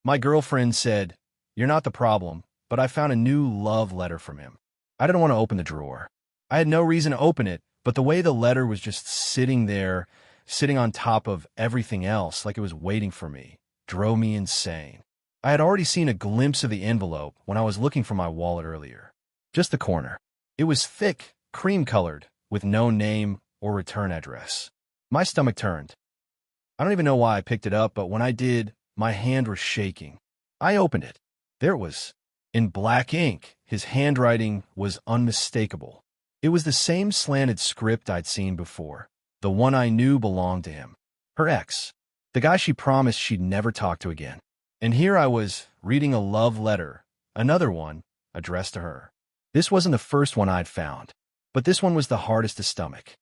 My girlfriend said, "You're not the problem," but I found a new love letter from him. I didn't want to open the drawer. I had no reason to open it, but the way the letter was just sitting there, sitting on top of everything else like it was waiting for me, drove me insane. I had already seen a glimpse of the envelope when I was looking for my wallet earlier. Just the corner. It was thick, cream-colored, with no name or return address. My stomach turned. I don't even know why I picked it up, but when I did, my hand was shaking. I opened it. There it was. In black ink, his handwriting was unmistakable. It was the same slanted script I'd seen before, the one I knew belonged to him. Her ex. The guy she promised she'd never talk to again. And here I was, reading a love letter, another one, addressed to her. This wasn't the first one I'd found, but this one was the hardest to stomach.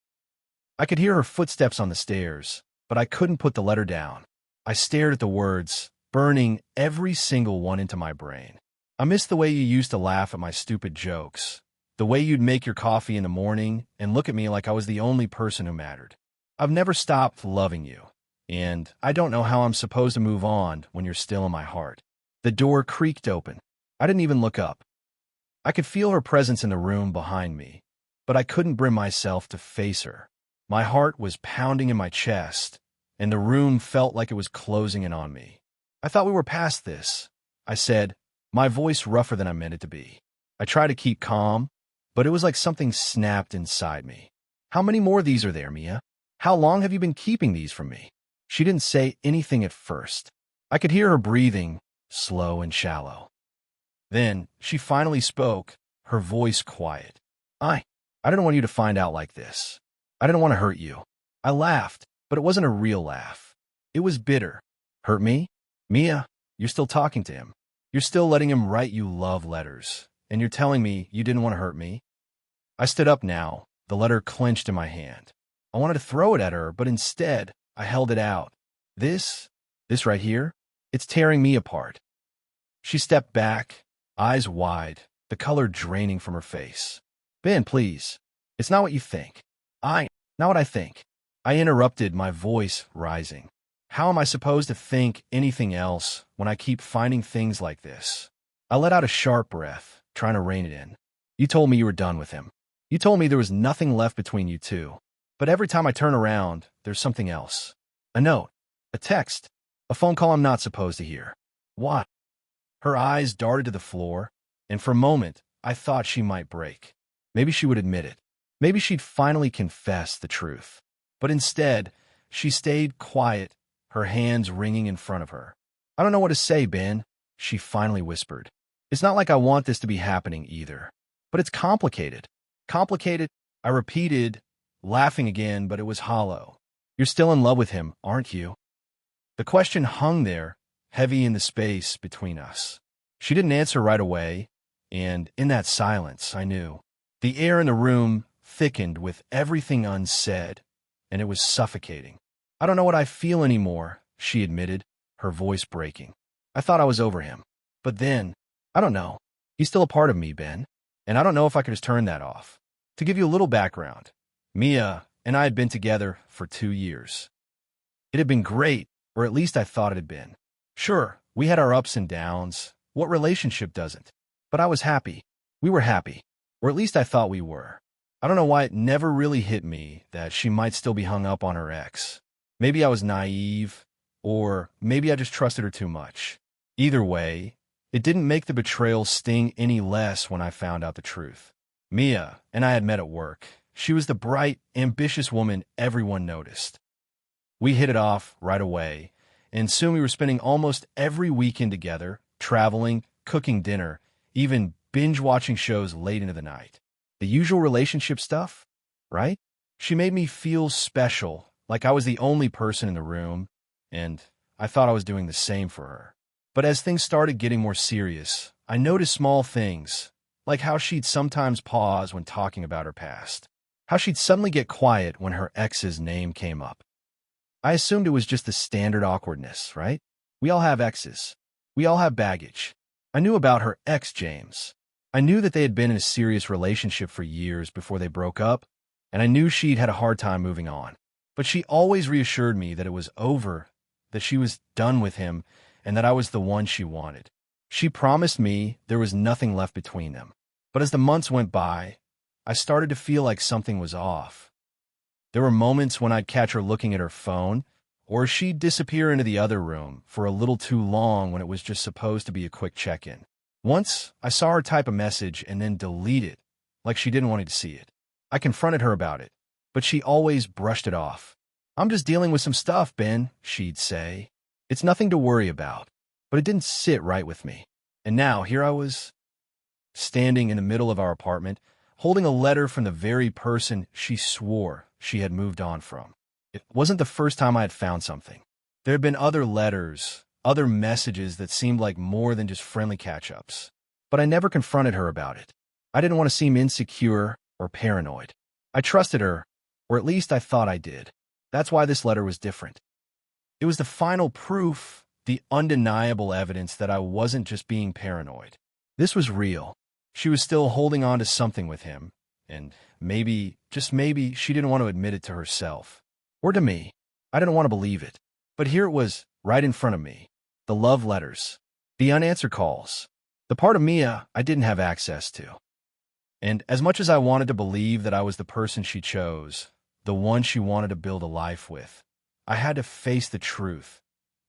I could hear her footsteps on the stairs, but I couldn't put the letter down. I stared at the words, burning every single one into my brain. I missed the way you used to laugh at my stupid jokes, the way you'd make your coffee in the morning and look at me like I was the only person who mattered. I've never stopped loving you, and I don't know how I'm supposed to move on when you're still in my heart. The door creaked open. I didn't even look up. I could feel her presence in the room behind me, but I couldn't bring myself to face her. My heart was pounding in my chest, and the room felt like it was closing in on me. "I thought we were past this," I said, my voice rougher than I meant it to be. I tried to keep calm, but it was like something snapped inside me. "How many more of these are there, Mia? How long have you been keeping these from me?" She didn't say anything at first. I could hear her breathing, slow and shallow. Then she finally spoke, her voice quiet. I didn't want you to find out like this. I didn't want to hurt you." I laughed, but it wasn't a real laugh. It was bitter. "Hurt me? Mia, you're still talking to him. You're still letting him write you love letters, and you're telling me you didn't want to hurt me?" I stood up now, the letter clenched in my hand. I wanted to throw it at her, but instead, I held it out. This right here, it's tearing me apart." She stepped back, eyes wide, the color draining from her face. "Ben, please. It's not what you think." Not what I think." I interrupted, my voice rising. "How am I supposed to think anything else when I keep finding things like this?" I let out a sharp breath, trying to rein it in. "You told me you were done with him. You told me there was nothing left between you two. But every time I turn around, there's something else. A note, a text, a phone call I'm not supposed to hear." "What?" Her eyes darted to the floor, and for a moment, I thought she might break. Maybe she would admit it. Maybe she'd finally confess the truth. But instead, she stayed quiet, her hands wringing in front of her. "I don't know what to say, Ben," she finally whispered. "It's not like I want this to be happening either. But it's complicated." "Complicated?" I repeated, laughing again, but it was hollow. "You're still in love with him, aren't you?" The question hung there, heavy in the space between us. She didn't answer right away, and in that silence, I knew. The air in the room thickened with everything unsaid, and it was suffocating. "I don't know what I feel anymore," she admitted, her voice breaking. "I thought I was over him. But then, I don't know. He's still a part of me, Ben, and I don't know if I could just turn that off." To give you a little background, Mia and I had been together for 2 years. It had been great, or at least I thought it had been. Sure, we had our ups and downs. What relationship doesn't? But I was happy. We were happy, or at least I thought we were. I don't know why it never really hit me that she might still be hung up on her ex. Maybe I was naive, or maybe I just trusted her too much. Either way, it didn't make the betrayal sting any less when I found out the truth. Mia and I had met at work. She was the bright, ambitious woman everyone noticed. We hit it off right away, and soon we were spending almost every weekend together, traveling, cooking dinner, even binge-watching shows late into the night. The usual relationship stuff, right? She made me feel special, like I was the only person in the room, and I thought I was doing the same for her. But as things started getting more serious, I noticed small things, like how she'd sometimes pause when talking about her past, how she'd suddenly get quiet when her ex's name came up. I assumed it was just the standard awkwardness, right? We all have exes. We all have baggage. I knew about her ex, James. I knew that they had been in a serious relationship for years before they broke up, and I knew she'd had a hard time moving on. But she always reassured me that it was over, that she was done with him, and that I was the one she wanted. She promised me there was nothing left between them. But as the months went by, I started to feel like something was off. There were moments when I'd catch her looking at her phone, or she'd disappear into the other room for a little too long when it was just supposed to be a quick check-in. Once, I saw her type a message and then delete it, like she didn't want me to see it. I confronted her about it, but she always brushed it off. "I'm just dealing with some stuff, Ben," she'd say. "It's nothing to worry about." But it didn't sit right with me. And now, here I was, standing in the middle of our apartment, holding a letter from the very person she swore she had moved on from. It wasn't the first time I had found something. There had been other letters, other messages that seemed like more than just friendly catch-ups. But I never confronted her about it. I didn't want to seem insecure or paranoid. I trusted her, or at least I thought I did. That's why this letter was different. It was the final proof, the undeniable evidence that I wasn't just being paranoid. This was real. She was still holding on to something with him, and maybe, just maybe, she didn't want to admit it to herself. Or to me. I didn't want to believe it. But here it was, right in front of me. The love letters. The unanswered calls. The part of Mia I didn't have access to. And as much as I wanted to believe that I was the person she chose, the one she wanted to build a life with, I had to face the truth.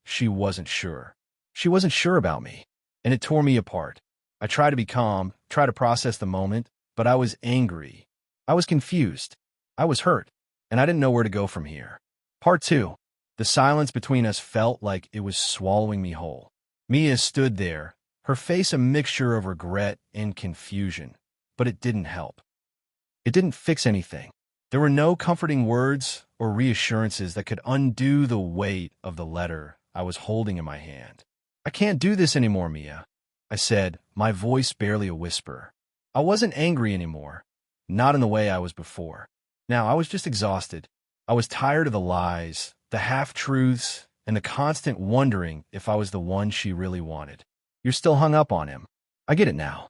She wasn't sure. She wasn't sure about me, and it tore me apart. I tried to be calm, try to process the moment, but I was angry. I was confused. I was hurt, and I didn't know where to go from here. Part 2. The silence between us felt like it was swallowing me whole. Mia stood there, her face a mixture of regret and confusion, but it didn't help. It didn't fix anything. There were no comforting words or reassurances that could undo the weight of the letter I was holding in my hand. "I can't do this anymore, Mia," I said, my voice barely a whisper. I wasn't angry anymore, not in the way I was before. Now I was just exhausted. I was tired of the lies, the half-truths, and the constant wondering if I was the one she really wanted. "You're still hung up on him. I get it now."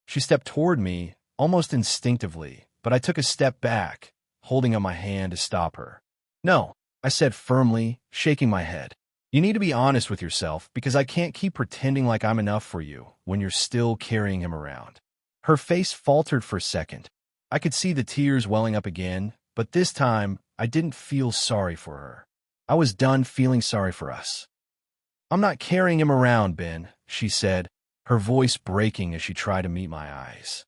She stepped toward me, almost instinctively, but I took a step back, holding up my hand to stop her. "No," I said firmly, shaking my head. "You need to be honest with yourself, because I can't keep pretending like I'm enough for you when you're still carrying him around." Her face faltered for a second. I could see the tears welling up again, but this time I didn't feel sorry for her. I was done feeling sorry for us. "I'm not carrying him around, Ben," she said, her voice breaking as she tried to meet my eyes.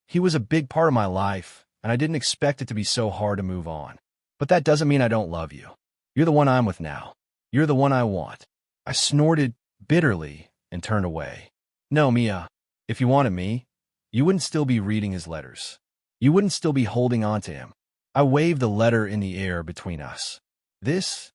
He was a big part of my life, and I didn't expect it to be so hard to move on. But that doesn't mean I don't love you. You're the one I'm with now. You're the one I want." I snorted bitterly and turned away. "No, Mia, if you wanted me, you wouldn't still be reading his letters. You wouldn't still be holding on to him." I waved the letter in the air between us. This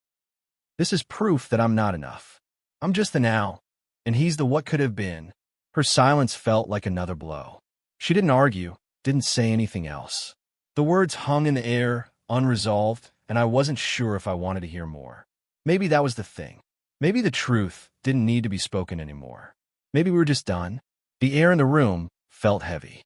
is proof that I'm not enough. I'm just the now, and he's the what could have been." Her silence felt like another blow. She didn't argue, didn't say anything else. The words hung in the air, unresolved, and I wasn't sure if I wanted to hear more. Maybe that was the thing. Maybe the truth didn't need to be spoken anymore. Maybe we were just done. The air in the room felt heavy.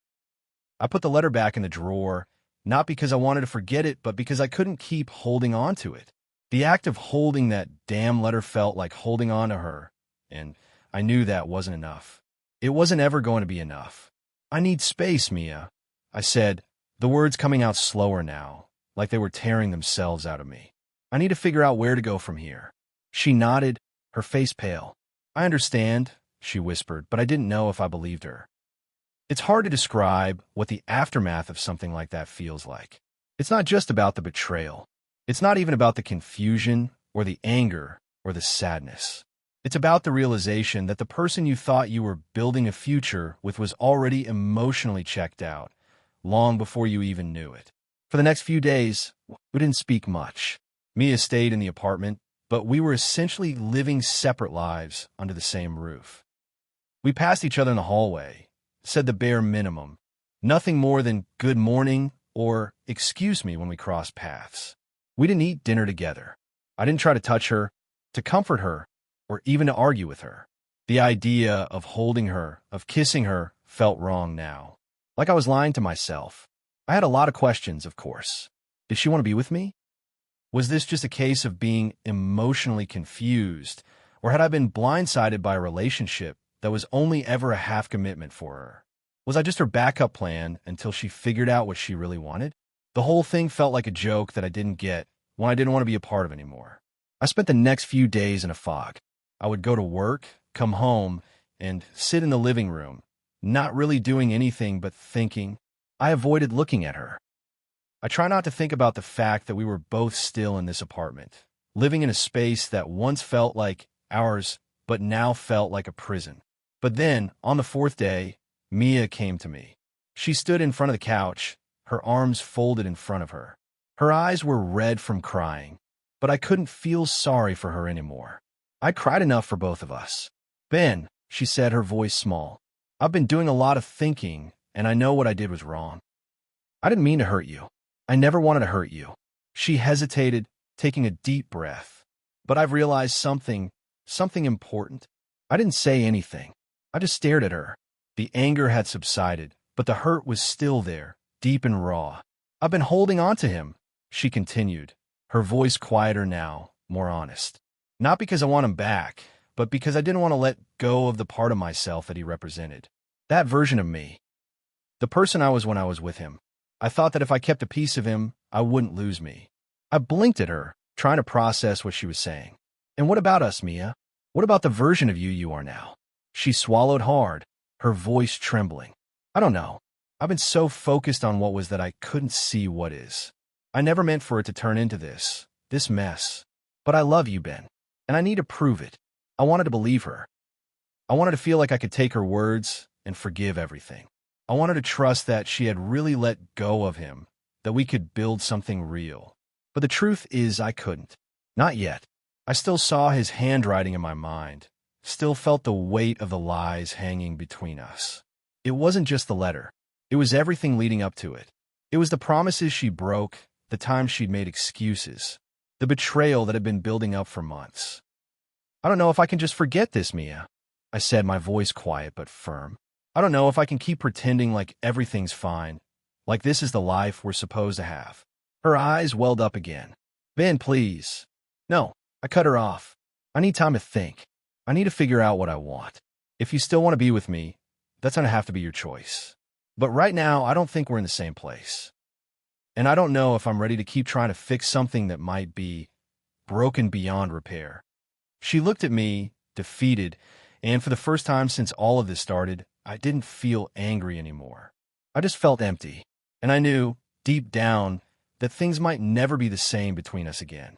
I put the letter back in the drawer, not because I wanted to forget it, but because I couldn't keep holding on to it. The act of holding that damn letter felt like holding on to her, and I knew that wasn't enough. It wasn't ever going to be enough. "I need space, Mia," I said, the words coming out slower now, like they were tearing themselves out of me. "I need to figure out where to go from here." She nodded, her face pale. "I understand," she whispered, but I didn't know if I believed her. It's hard to describe what the aftermath of something like that feels like. It's not just about the betrayal. It's not even about the confusion or the anger or the sadness. It's about the realization that the person you thought you were building a future with was already emotionally checked out, long before you even knew it. For the next few days, we didn't speak much. Mia stayed in the apartment, but we were essentially living separate lives under the same roof. We passed each other in the hallway, said the bare minimum, nothing more than good morning or excuse me when we crossed paths. We didn't eat dinner together. I didn't try to touch her, to comfort her, or even to argue with her. The idea of holding her, of kissing her, felt wrong now. Like I was lying to myself. I had a lot of questions, of course. Did she want to be with me? Was this just a case of being emotionally confused, Or had I been blindsided by a relationship that was only ever a half commitment for her? Was I just her backup plan until she figured out what she really wanted? The whole thing felt like a joke that I didn't get, one I didn't want to be a part of anymore. I spent the next few days in a fog. I would go to work, come home, and sit in the living room, not really doing anything but thinking. I avoided looking at her. I try not to think about the fact that we were both still in this apartment, living in a space that once felt like ours, but now felt like a prison. But then, on the fourth day, Mia came to me. She stood in front of the couch, her arms folded in front of her. Her eyes were red from crying, but I couldn't feel sorry for her anymore. I cried enough for both of us. Ben, she said, her voice small, I've been doing a lot of thinking, and I know what I did was wrong. I didn't mean to hurt you. I never wanted to hurt you. She hesitated, taking a deep breath. But I've realized something important. I didn't say anything. I just stared at her. The anger had subsided, but the hurt was still there, deep and raw. I've been holding on to him, she continued, her voice quieter now, more honest. Not because I want him back, but because I didn't want to let go of the part of myself that he represented. That version of me. The person I was when I was with him. I thought that if I kept a piece of him, I wouldn't lose me. I blinked at her, trying to process what she was saying. And what about us, Mia? What about the version of you are now? She swallowed hard, her voice trembling. I don't know. I've been so focused on what was that I couldn't see what is. I never meant for it to turn into this mess. But I love you, Ben, and I need to prove it. I wanted to believe her. I wanted to feel like I could take her words and forgive everything. I wanted to trust that she had really let go of him, that we could build something real. But the truth is I couldn't. Not yet. I still saw his handwriting in my mind, still felt the weight of the lies hanging between us. It wasn't just the letter. It was everything leading up to it. It was the promises she broke, the times she'd made excuses, the betrayal that had been building up for months. I don't know if I can just forget this, Mia, I said, my voice quiet but firm. I don't know if I can keep pretending like everything's fine, like this is the life we're supposed to have. Her eyes welled up again. Ben, please. No, I cut her off. I need time to think. I need to figure out what I want. If you still want to be with me, that's going to have to be your choice. But right now, I don't think we're in the same place. And I don't know if I'm ready to keep trying to fix something that might be broken beyond repair. She looked at me, defeated, and for the first time since all of this started, I didn't feel angry anymore. I just felt empty, and I knew, deep down, that things might never be the same between us again.